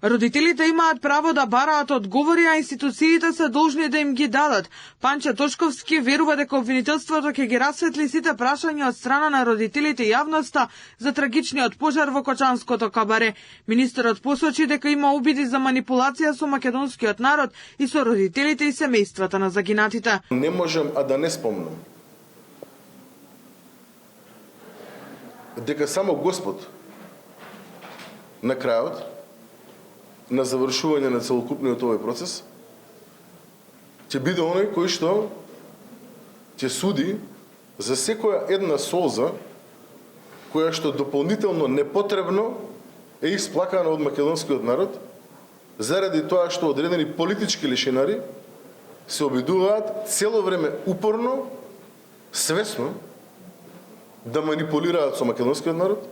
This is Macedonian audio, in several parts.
Родителите имаат право да бараат одговори, а институциите се должни да им ги дадат. Панче Точковски верува дека обвинителството ќе ги расветли сите прашања од страна на родителите и јавноста за трагичниот пожар во Кочанското кабаре. Министерот посочи дека има обиди за манипулација со македонскиот народ и со родителите и семејствата на загинатите. Не можам да не спомнам дека само Господ на крајот, на завршување на целокупниот овој процес, ќе биде оној кој што ќе суди за секоја една солза која што дополнително непотребно е исплакана од македонскиот народ заради тоа што одредени политички лишинари се обидуваат цело време упорно, свесно да манипулираат со македонскиот народ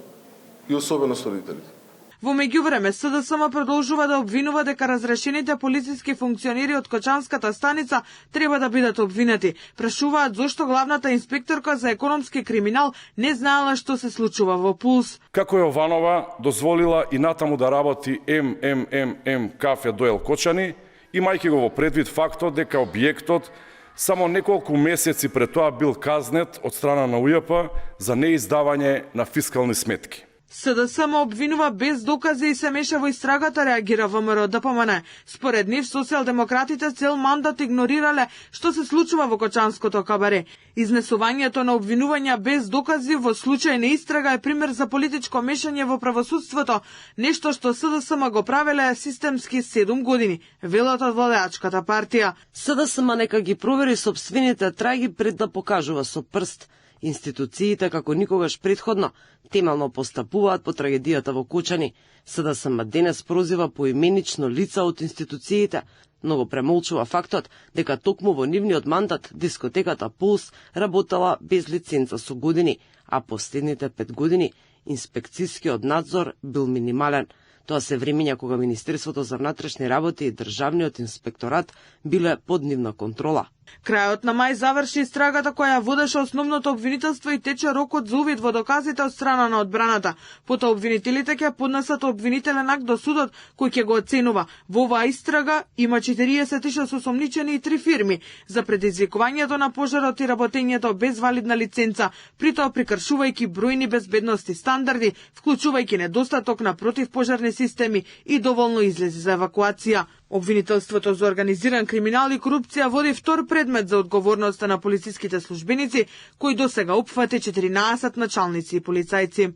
и особено со родителите. Во меѓувреме, СДСМ продолжува да обвинува дека разрешените полициски функционери од Кочанската станица треба да бидат обвинети. Прашуваат зошто главната инспекторка за економски криминал не знаела што се случува во Пулс. Како Јованова дозволила и натаму да работи МММ кафе Доел Кочани, имајќи го во предвид фактот дека објектот само неколку месеци пред тоа бил казнет од страна на УЈП за неиздавање на фискални сметки. СДСМ обвинува без докази и се меша во истрагата, реагира ВМРО ДПМН. Според нив, социјалдемократите цел мандат игнорирале што се случува во Кочанското кабаре. Изнесувањето на обвинувања без докази во случај на истрага е пример за политичко мешање во правосудството, нешто што СДСМ го правеле системски 7 години, велат од владеачката партија. СДСМ нека ги провери сопствените траги пред да покажува со прст. Институциите, како никогаш предходно, темелно постапуваат по трагедијата во Кочани. СДСМ денес прозива поименично лица од институциите, но го премолчува фактот дека токму во нивниот мандат дискотеката Пулс работела без лиценца со години, а последните 5 години инспекцијскиот надзор бил минимален. Тоа се времења кога Министерството за внатрешни работи и Државниот инспекторат биле под нивна контрола. Крајот на мај заврши истрагата која водеше основното обвинителство и тече рокот за увид во доказите од страна на одбраната. Потоа обвинителите ќе поднесат обвинителен акт до судот кој ќе го оценува. Во оваа истрага има 46 осомничени и 3 фирми за предизвикувањето на пожарот и работењето без валидна лиценца, притоа прекршувајќи бројни безбедности стандарди, вклучувајќи недостаток на противпожарни системи и доволно излези за евакуација. Обвинителството за организиран криминал и корупција води втор предмет за одговорноста на полициските службеници, кои досега опфати 14 началници и полицајци.